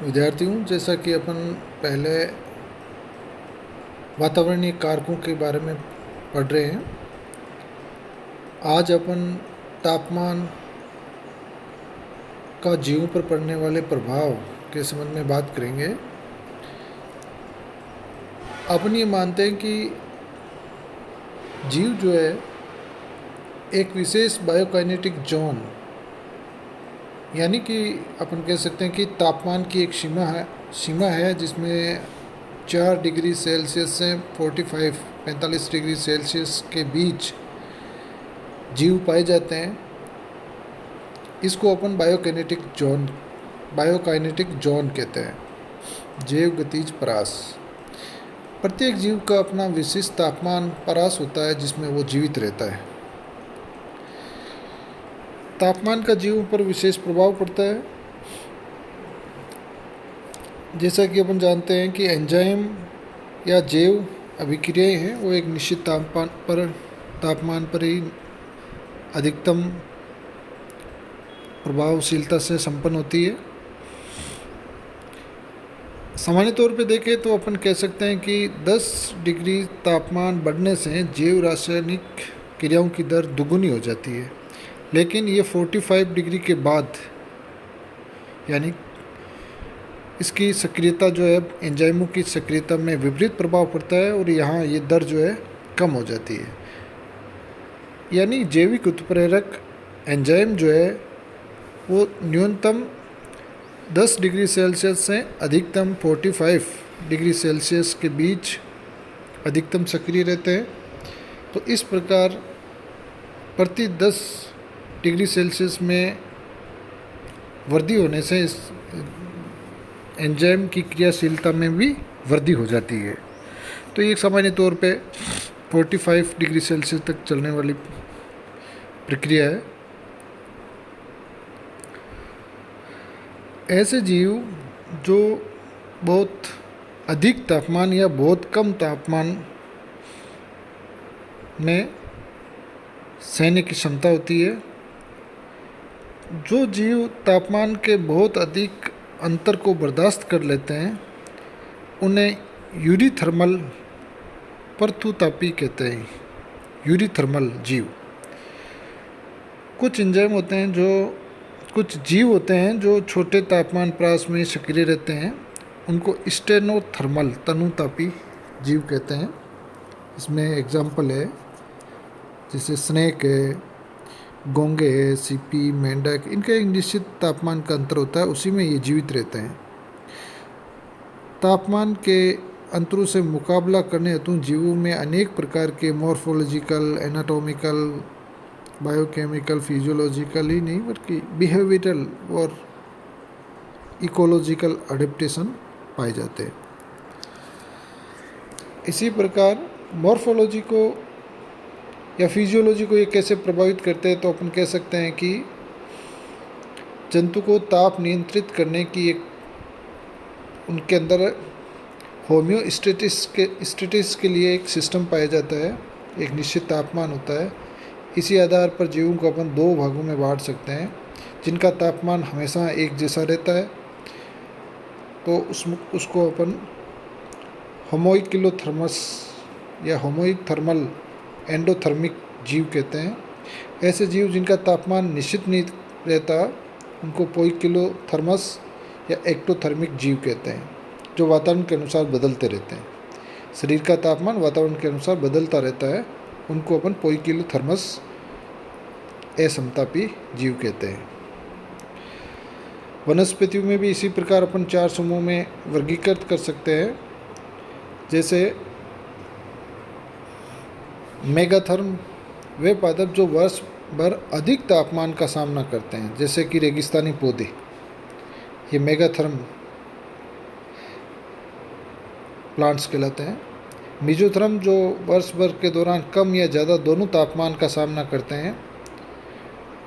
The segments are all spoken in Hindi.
विद्यार्थियों, जैसा कि अपन पहले वातावरणीय कारकों के बारे में पढ़ रहे हैं, आज अपन तापमान का जीवों पर पड़ने वाले प्रभाव के संबंध में बात करेंगे। अपन ये मानते हैं कि जीव जो है एक विशेष बायोकाइनेटिक जोन, यानी कि अपन कह सकते हैं कि तापमान की एक सीमा है जिसमें 4 डिग्री सेल्सियस से 45 डिग्री सेल्सियस के बीच जीव पाए जाते हैं। इसको अपन बायोकाइनेटिक जोन कहते हैं, जैव गतिज परास। प्रत्येक जीव का अपना विशिष्ट तापमान परास होता है जिसमें वो जीवित रहता है। तापमान का जीवों पर विशेष प्रभाव पड़ता है। जैसा कि अपन जानते हैं कि एंजाइम या जैव अभिक्रियाएं हैं, वो एक निश्चित तापमान पर ही अधिकतम प्रभावशीलता से संपन्न होती है। सामान्य तौर पे देखें तो अपन कह सकते हैं कि 10 डिग्री तापमान बढ़ने से जैव रासायनिक क्रियाओं की दर दुगुनी हो जाती है, लेकिन ये 45 डिग्री के बाद यानी इसकी सक्रियता जो है एंजाइमों की सक्रियता में विपरीत प्रभाव पड़ता है और यहाँ ये दर जो है कम हो जाती है। यानी जैविक उत्प्रेरक एंजाइम जो है वो न्यूनतम 10 डिग्री सेल्सियस से अधिकतम 45 डिग्री सेल्सियस के बीच अधिकतम सक्रिय रहते हैं। तो इस प्रकार प्रति 10 डिग्री सेल्सियस में वृद्धि होने से इस एंजाइम की क्रियाशीलता में भी वृद्धि हो जाती है। तो ये सामान्य तौर पे 45 डिग्री सेल्सियस तक चलने वाली प्रक्रिया है। ऐसे जीव जो बहुत अधिक तापमान या बहुत कम तापमान में सहने की क्षमता होती है, जो जीव तापमान के बहुत अधिक अंतर को बर्दाश्त कर लेते हैं, उन्हें यूरीथर्मल प्रत्युतापी कहते हैं। यूरीथर्मल जीव। कुछ जीव होते हैं जो छोटे तापमान परास में सक्रिय रहते हैं, उनको स्टेनोथर्मल तनुतापी जीव कहते हैं। इसमें एग्जाम्पल है जैसे स्नेक है, घोंगे है, सीपी, मेंढक। इनका एक निश्चित तापमान का अंतर होता है, उसी में ये जीवित रहते हैं। तापमान के अंतरों से मुकाबला करने हेतु जीवों में अनेक प्रकार के मॉर्फोलॉजिकल, एनाटॉमिकल, बायोकेमिकल, फिजियोलॉजिकल ही नहीं बल्कि बिहेवियरल और इकोलॉजिकल अडेप्टेशन पाए जाते हैं। इसी प्रकार मॉर्फोलॉजी को या फिजियोलॉजी को ये कैसे प्रभावित करते हैं, तो अपन कह सकते हैं कि जंतु को ताप नियंत्रित करने की एक उनके अंदर होम्योस्टेसिस के लिए एक सिस्टम पाया जाता है। एक निश्चित तापमान होता है। इसी आधार पर जीवों को अपन 2 भागों में बांट सकते हैं, जिनका तापमान हमेशा एक जैसा रहता है। तो उसको अपन होमोइकिलोथर्मस या होमोइथर्मल एंडोथर्मिक जीव कहते हैं। ऐसे जीव जिनका तापमान निश्चित नहीं रहता, उनको पोइकिलोथर्मस या एक्टोथर्मिक जीव कहते हैं, जो वातावरण के अनुसार बदलते रहते हैं। शरीर का तापमान वातावरण के अनुसार बदलता रहता है, उनको अपन पोइकिलोथर्मस असमतापी जीव कहते हैं। वनस्पतियों में भी इसी प्रकार अपन 4 समूह में वर्गीकृत कर सकते हैं। जैसे मेगाथर्म वे पादप जो वर्ष भर अधिक तापमान का सामना करते हैं, जैसे कि रेगिस्तानी पौधे, ये मेगाथर्म प्लांट्स कहलाते हैं। मेसोथर्म जो वर्ष भर के दौरान कम या ज़्यादा दोनों तापमान का सामना करते हैं।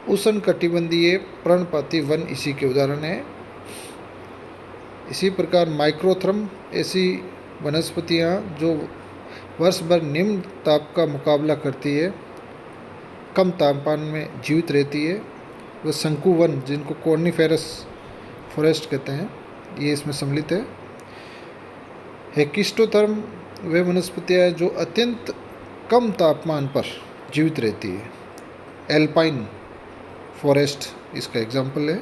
उष्णकटिबंधीय पर्णपाती वन इसी के उदाहरण हैं। इसी प्रकार माइक्रोथर्म ऐसी वनस्पतियाँ जो वर्ष भर निम्न ताप का मुकाबला करती है, कम तापमान में जीवित रहती है। वह शंकुवन, जिनको कॉर्निफेरस फॉरेस्ट कहते हैं, ये इसमें सम्मिलित है। हेकिस्टोथर्म वे वनस्पतियाँ जो अत्यंत कम तापमान पर जीवित रहती है। एल्पाइन फॉरेस्ट इसका एग्जाम्पल है।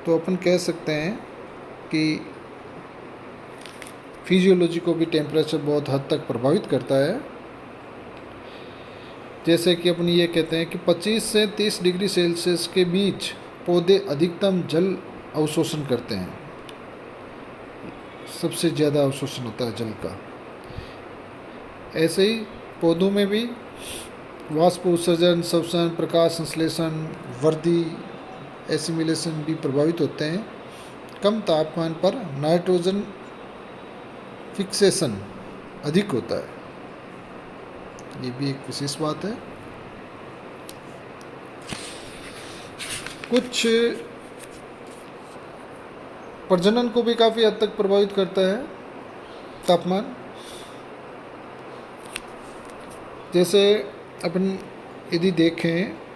तो अपन कह सकते हैं कि फिजियोलॉजी को भी टेम्परेचर बहुत हद तक प्रभावित करता है। जैसे कि अपन ये कहते हैं कि 25 से 30 डिग्री सेल्सियस के बीच पौधे अधिकतम जल अवशोषण करते हैं। सबसे ज़्यादा अवशोषण होता है जल का। ऐसे ही पौधों में भी वाष्प उत्सर्जन, श्वसन, प्रकाश संश्लेषण, वृद्धि, एसिमिलेशन भी प्रभावित होते हैं। कम तापमान पर नाइट्रोजन फिक्सेशन अधिक होता है, ये भी एक विशेष बात है। कुछ प्रजनन को भी काफ़ी हद तक प्रभावित करता है तापमान। जैसे अपन यदि देखें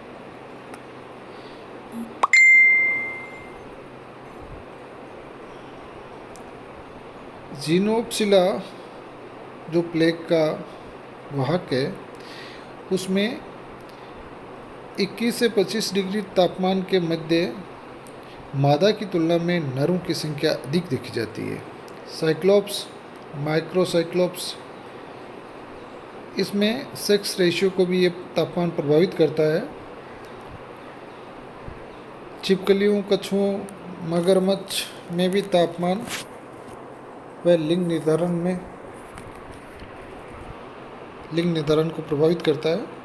जीनोप्सिला जो प्लेग का वाहक है, उसमें 21 से 25 डिग्री तापमान के मध्य मादा की तुलना में नरों की संख्या अधिक देखी जाती है। साइक्लोप्स, माइक्रोसाइक्लोप्स, इसमें सेक्स रेशियो को भी ये तापमान प्रभावित करता है। छिपकलियों, कछुओं, मगरमच्छ में भी तापमान व लिंग निर्धारण को प्रभावित करता है।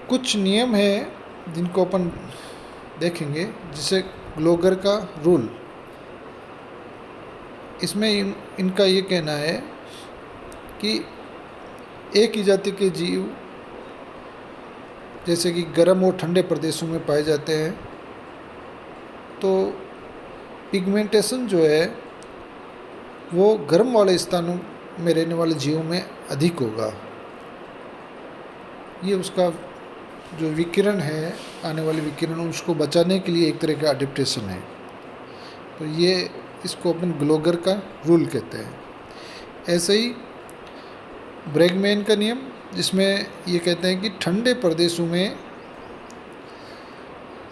कुछ नियम हैं जिनको अपन देखेंगे, जिसे ग्लोगर का रूल। इसमें इनका ये कहना है कि एक ही जाति के जीव जैसे कि गर्म और ठंडे प्रदेशों में पाए जाते हैं, तो पिगमेंटेशन जो है वो गर्म वाले स्थानों में रहने वाले जीवों में अधिक होगा। ये उसका जो विकिरण है, आने वाले विकिरण, उसको बचाने के लिए एक तरह का अडेप्टेशन है। तो ये इसको अपन ग्लोगर का रूल कहते हैं। ऐसे ही ब्रैगमैन का नियम, जिसमें ये कहते हैं कि ठंडे प्रदेशों में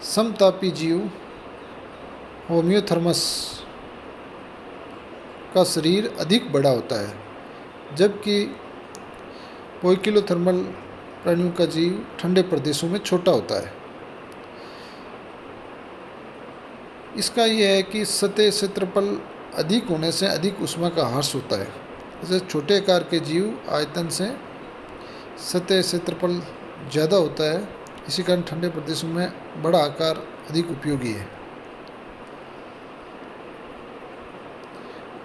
समतापी जीव होम्योथर्मस का शरीर अधिक बड़ा होता है, जबकि पोइकिलोथर्मल प्राणियों का जीव ठंडे प्रदेशों में छोटा होता है। इसका यह है कि सतह क्षेत्रफल अधिक होने से अधिक ऊष्मा का ह्रास होता है। जैसे छोटे आकार के जीव आयतन से सतह क्षेत्रफल ज़्यादा होता है, इसी कारण ठंडे प्रदेशों में बड़ा आकार अधिक उपयोगी है।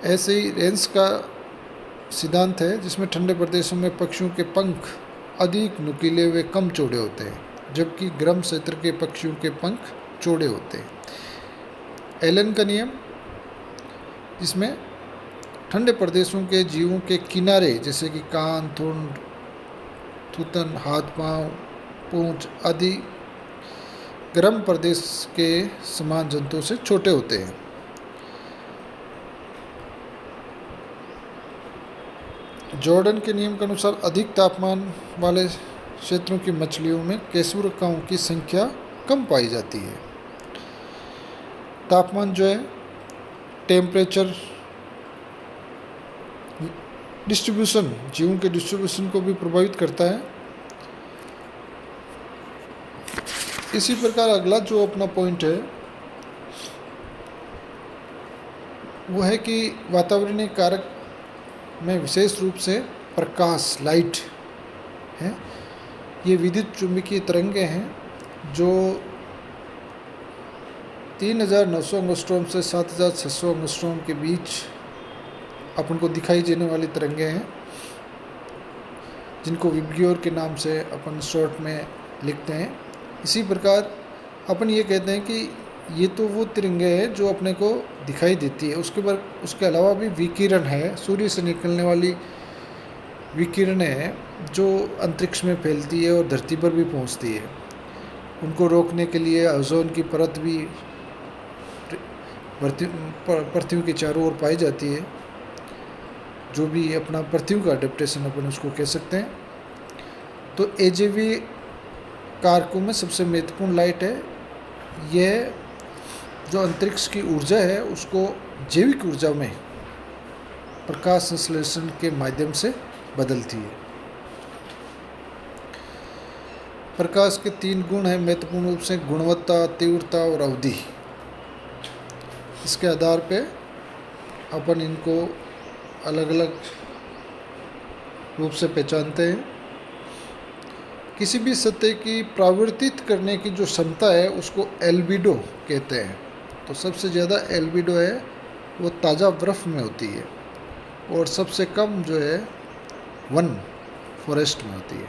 ऐसे ही रेंस का सिद्धांत है, जिसमें ठंडे प्रदेशों में पक्षियों के पंख अधिक नुकीले व कम चौड़े होते हैं, जबकि गर्म क्षेत्र के पक्षियों के पंख चौड़े होते हैं। एलन का नियम, जिसमें ठंडे प्रदेशों के जीवों के किनारे जैसे कि कान, थुंड, थूथन, हाथ, पांव, पूंछ आदि गर्म प्रदेश के समान जंतुओं से छोटे होते हैं। जॉर्डन के नियम के अनुसार अधिक तापमान वाले क्षेत्रों की मछलियों में केंचुरकाओं की संख्या कम पाई जाती है। तापमान जो है टेम्परेचर डिस्ट्रीब्यूशन, जीवों के डिस्ट्रीब्यूशन को भी प्रभावित करता है। इसी प्रकार अगला जो अपना पॉइंट है वो है कि वातावरणीय कारक में विशेष रूप से प्रकाश, लाइट है। ये विद्युत चुंबकीय तरंगें हैं जो 3900 एंगस्ट्रॉम से 7600 एंगस्ट्रॉम के बीच अपन को दिखाई देने वाली तरंगें हैं, जिनको विब्ग्योर के नाम से अपन शॉर्ट में लिखते हैं। इसी प्रकार अपन ये कहते हैं कि ये तो वो तिरंगे हैं जो अपने को दिखाई देती है। उसके अलावा भी विकिरण है, सूर्य से निकलने वाली विकिरण है जो अंतरिक्ष में फैलती है और धरती पर भी पहुंचती है। उनको रोकने के लिए ओजोन की परत भी पृथ्वी के चारों ओर पाई जाती है, जो भी अपना पृथ्वी का अडेप्टेशन अपन उसको कह सकते हैं। तो एजेवी कारकों में सबसे महत्वपूर्ण लाइट है। यह जो अंतरिक्ष की ऊर्जा है उसको जैविक ऊर्जा में प्रकाश संश्लेषण के माध्यम से बदलती है। प्रकाश के 3 गुण हैं महत्वपूर्ण रूप से, गुणवत्ता, तीव्रता और अवधि। इसके आधार पे अपन इनको अलग अलग रूप से पहचानते हैं। किसी भी सत्य की परावर्तित करने की जो क्षमता है उसको एल्बिडो कहते हैं। तो सबसे ज़्यादा एल्बिडो है वो ताज़ा बर्फ़ में होती है, और सबसे कम जो है वन फॉरेस्ट में होती है।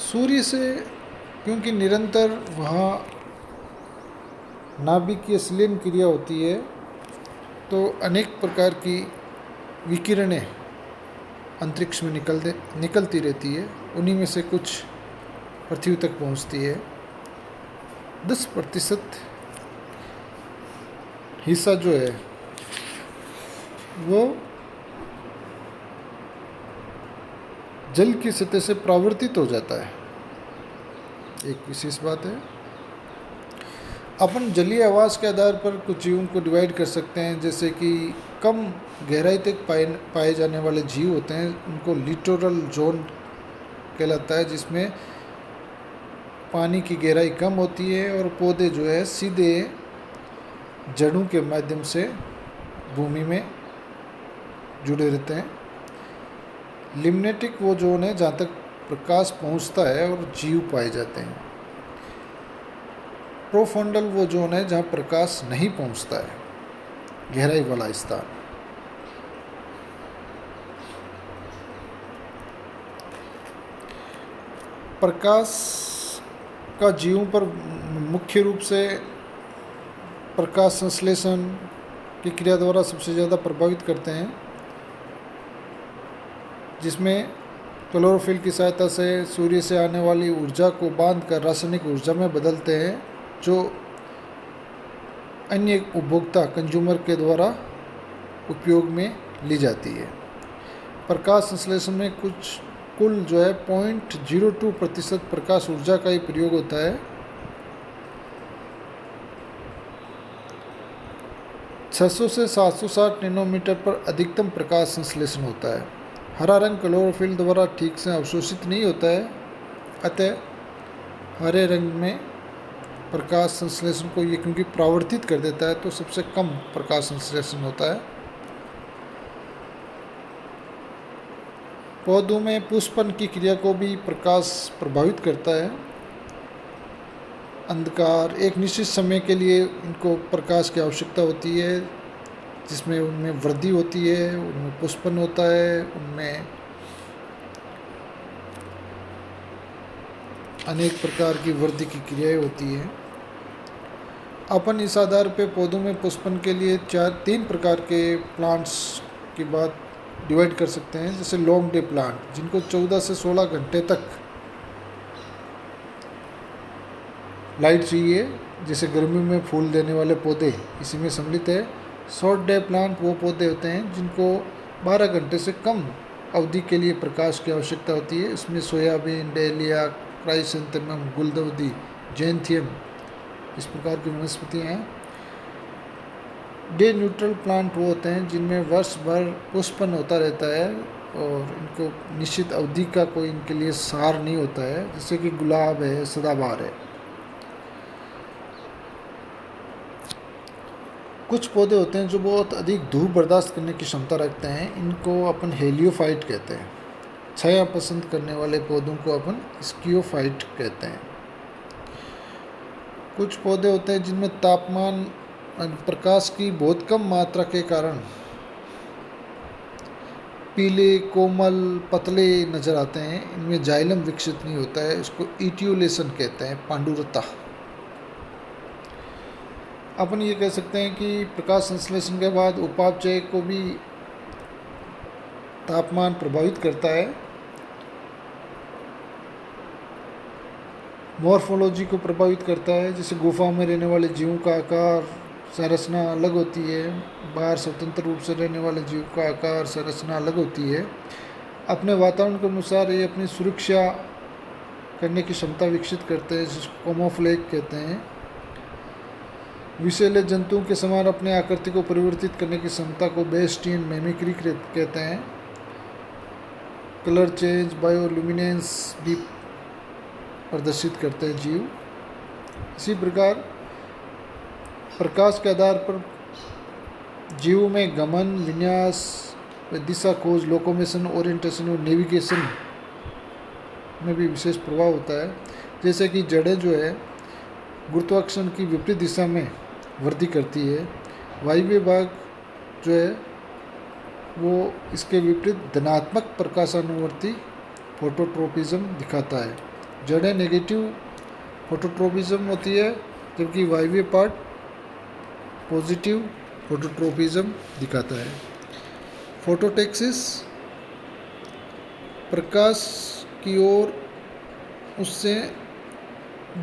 सूर्य से क्योंकि निरंतर वहाँ नाभिकीय संलीन क्रिया होती है, तो अनेक प्रकार की विकिरणें अंतरिक्ष में निकलती रहती है। उन्हीं में से कुछ पृथ्वी तक पहुंचती है। 10% हिस्सा जो है वो जल की सतह से परावर्तित हो जाता है, एक विशेष बात है। अपन जलीय आवास के आधार पर कुछ जीवों को डिवाइड कर सकते हैं, जैसे कि कम गहराई तक पाए जाने वाले जीव होते हैं, उनको लिटोरल जोन कहलाता है, जिसमें पानी की गहराई कम होती है और पौधे जो है सीधे जड़ों के माध्यम से भूमि में जुड़े रहते हैं। लिम्नेटिक वो जोन है जहाँ तक प्रकाश पहुँचता है और जीव पाए जाते हैं। प्रोफंडल वो जोन है जहाँ प्रकाश नहीं पहुँचता है, गहराई वाला स्थान। प्रकाश का जीवों पर मुख्य रूप से प्रकाश संश्लेषण की क्रिया द्वारा सबसे ज़्यादा प्रभावित करते हैं, जिसमें क्लोरोफिल की सहायता से सूर्य से आने वाली ऊर्जा को बांधकर रासायनिक ऊर्जा में बदलते हैं, जो अन्य उपभोक्ता कंज्यूमर के द्वारा उपयोग में ली जाती है। प्रकाश संश्लेषण में कुल जो है 0.02% प्रकाश ऊर्जा का ही प्रयोग होता है। 600 से 760 नैनोमीटर पर अधिकतम प्रकाश संश्लेषण होता है। हरा रंग क्लोरोफिल द्वारा ठीक से अवशोषित नहीं होता है, अतः हरे रंग में प्रकाश संश्लेषण को ये क्योंकि परावर्तित कर देता है, तो सबसे कम प्रकाश संश्लेषण होता है। पौधों में पुष्पन की क्रिया को भी प्रकाश प्रभावित करता है। अंधकार एक निश्चित समय के लिए इनको प्रकाश की आवश्यकता होती है, जिसमें उनमें वृद्धि होती है, उनमें पुष्पन होता है, उनमें अनेक प्रकार की वृद्धि की क्रियाएं होती हैं। अपन इस आधार पे पौधों में पुष्पन के लिए 3 प्रकार के प्लांट्स की बात डिवाइड कर सकते हैं। जैसे लॉन्ग डे प्लांट, जिनको 14 से 16 घंटे तक लाइट चाहिए, जैसे गर्मियों में फूल देने वाले पौधे इसी में सम्मिलित है। शॉर्ट डे प्लांट वो पौधे होते हैं जिनको 12 घंटे से कम अवधि के लिए प्रकाश की आवश्यकता होती है। इसमें सोयाबीन, डेलिया, क्राइसेंथेमम, गुलदाउदी, जैंथियम इस प्रकार की वनस्पतियाँ हैं। डे न्यूट्रल प्लांट वो होते हैं जिनमें वर्ष भर पुष्पन होता रहता है और इनको निश्चित अवधि का कोई इनके लिए सार नहीं होता है, जैसे कि गुलाब है, सदाबहार है। कुछ पौधे होते हैं जो बहुत अधिक धूप बर्दाश्त करने की क्षमता रखते हैं, इनको अपन हेलियोफाइट कहते हैं। छाया पसंद करने वाले पौधों को अपन स्कियोफाइट कहते हैं। कुछ पौधे होते हैं जिनमें तापमान प्रकाश की बहुत कम मात्रा के कारण पीले, कोमल, पतले नज़र आते हैं। इनमें जाइलम विकसित नहीं होता है, इसको इटियोलेशन कहते हैं, पांडुरता। अपन ये कह सकते हैं कि प्रकाश संश्लेषण के बाद उपापचय को भी तापमान प्रभावित करता है। मॉर्फोलॉजी को प्रभावित करता है, जैसे गुफाओं में रहने वाले जीवों का आकार संरचना अलग होती है, बाहर स्वतंत्र रूप से रहने वाले जीव का आकार संरचना अलग होती है। अपने वातावरण के अनुसार ये अपनी सुरक्षा करने की क्षमता विकसित करते हैं, जिसको कैमोफ्लेज कहते हैं। विषैले जंतुओं के समान अपने आकृति को परिवर्तित करने की क्षमता को बेस्टियन मेमिक्री कहते हैं। कलर चेंज, बायोल्यूमिनेंस भी प्रदर्शित करते हैं जीव। इसी प्रकार प्रकाश के आधार पर जीवों में गमन, विन्यास, दिशा खोज, लोकोमोशन, ओरिएंटेशन और नेविगेशन में भी विशेष प्रभाव होता है। जैसे कि जड़ें जो है गुरुत्वाकर्षण की विपरीत दिशा में वृद्धि करती है। वायव्य भाग जो है वो इसके विपरीत धनात्मक प्रकाशानुवर्ती फोटोट्रोपिज्म दिखाता है। जड़ें नेगेटिव फोटोट्रोपिज्म होती है, जबकि वायव्य पार्ट पॉजिटिव फोटोट्रोपिज्म दिखाता है। फोटोटैक्सिस, प्रकाश की ओर उससे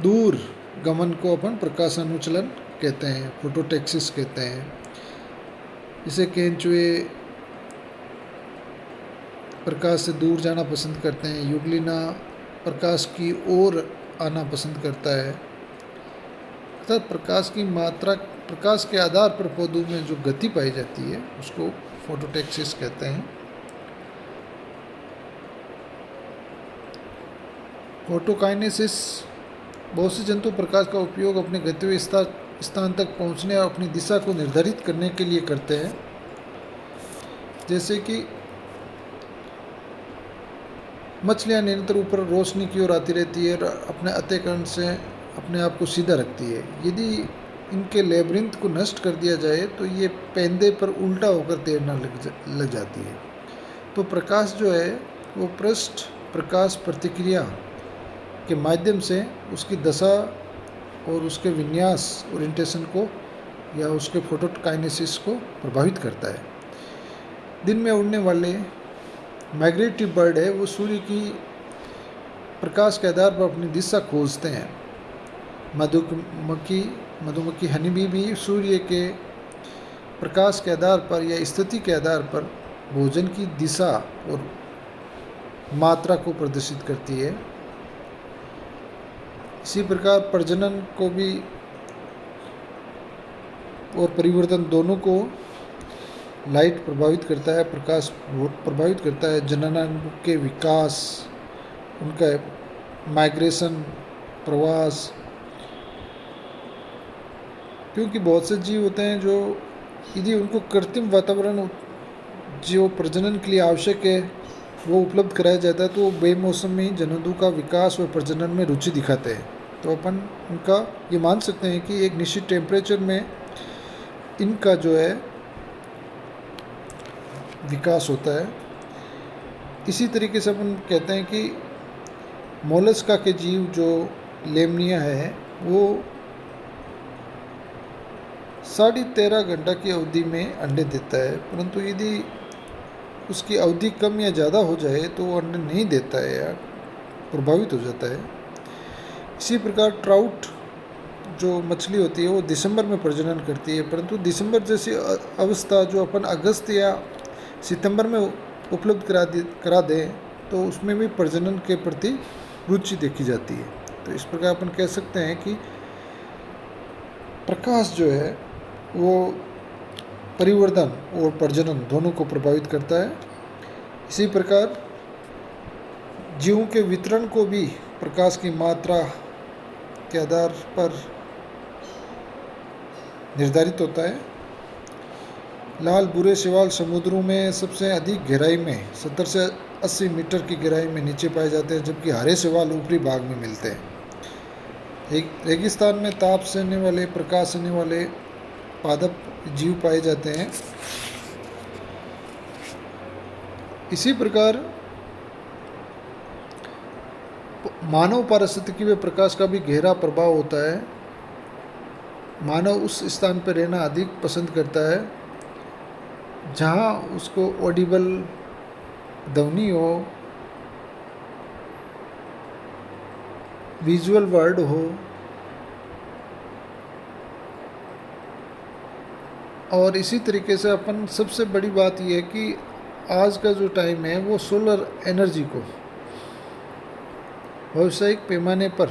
दूर गमन को अपन प्रकाशानुचलन कहते हैं, फोटोटैक्सिस कहते हैं। इसे केंचुए प्रकाश से दूर जाना पसंद करते हैं। युगलिना प्रकाश की ओर आना पसंद करता है। अर्थात प्रकाश की मात्रा, प्रकाश के आधार पर पौधों में जो गति पाई जाती है उसको फोटोटैक्सिस कहते हैं। फोटोकाइनेसिस, बहुत से जंतु प्रकाश का उपयोग अपने गतिशील स्थान तक पहुंचने और अपनी दिशा को निर्धारित करने के लिए करते हैं। जैसे कि मछलियाँ निरंतर ऊपर रोशनी की ओर आती रहती है और अपने अतिकर्ण से अपने आप को सीधा रखती है। यदि इनके लेबरिंथ को नष्ट कर दिया जाए तो ये पेंदे पर उल्टा होकर तैरना लग जाती है। तो प्रकाश जो है वो पृष्ठ प्रकाश प्रतिक्रिया के माध्यम से उसकी दशा और उसके विन्यास, ओरिएंटेशन को या उसके फोटोकाइनेसिस को प्रभावित करता है। दिन में उड़ने वाले माइग्रेटरी बर्ड है वो सूर्य की प्रकाश के आधार पर अपनी दिशा खोजते हैं। मधुमक्खी हनी भी सूर्य के प्रकाश के आधार पर या स्थिति के आधार पर भोजन की दिशा और मात्रा को प्रदर्शित करती है। इसी प्रकार प्रजनन को भी और परिवर्तन दोनों को लाइट प्रभावित करता है, प्रकाश प्रभावित करता है। जननांग के विकास, उनका माइग्रेशन, प्रवास, क्योंकि बहुत से जीव होते हैं जो यदि उनको कृत्रिम वातावरण जो प्रजनन के लिए आवश्यक है वो उपलब्ध कराया जाता है तो बेमौसमी जनों का विकास और प्रजनन में रुचि दिखाते हैं। तो अपन उनका ये मान सकते हैं कि एक निश्चित टेम्परेचर में इनका जो है विकास होता है। इसी तरीके से अपन कहते हैं कि मोलस्का के जीव जो लेमनिया है वो 13.5 घंटा की अवधि में अंडे देता है, परंतु यदि उसकी अवधि कम या ज़्यादा हो जाए तो वो अंडे नहीं देता है या प्रभावित हो जाता है। इसी प्रकार ट्राउट जो मछली होती है वो दिसंबर में प्रजनन करती है, परंतु दिसंबर जैसी अवस्था जो अपन अगस्त या सितंबर में उपलब्ध करा दें तो उसमें भी प्रजनन के प्रति रुचि देखी जाती है। तो इस प्रकार अपन कह सकते हैं कि प्रकाश जो है वो परिवर्तन और प्रजनन दोनों को प्रभावित करता है। इसी प्रकार जीवों के वितरण को भी प्रकाश की मात्रा के आधार पर निर्धारित होता है। लाल भूरे शैवाल समुद्रों में सबसे अधिक गहराई में 70 से 80 मीटर की गहराई में नीचे पाए जाते हैं, जबकि हरे शैवाल ऊपरी भाग में मिलते हैं। रेगिस्तान में ताप सहने वाले, प्रकाश सहने वाले पादप जीव पाए जाते हैं। इसी प्रकार मानव पारिस्थितिकी में प्रकाश का भी गहरा प्रभाव होता है। मानव उस स्थान पर रहना अधिक पसंद करता है जहाँ उसको ऑडिबल ध्वनि हो, विजुअल वर्ड हो, और इसी तरीके से अपन सबसे बड़ी बात यह है कि आज का जो टाइम है वो सोलर एनर्जी को व्यावसायिक पैमाने पर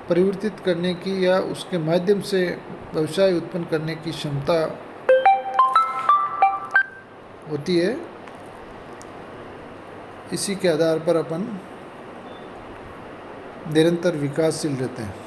परिवर्तित करने की या उसके माध्यम से व्यवसाय उत्पन्न करने की क्षमता होती है। इसी के आधार पर अपन निरंतर विकासशील रहते हैं।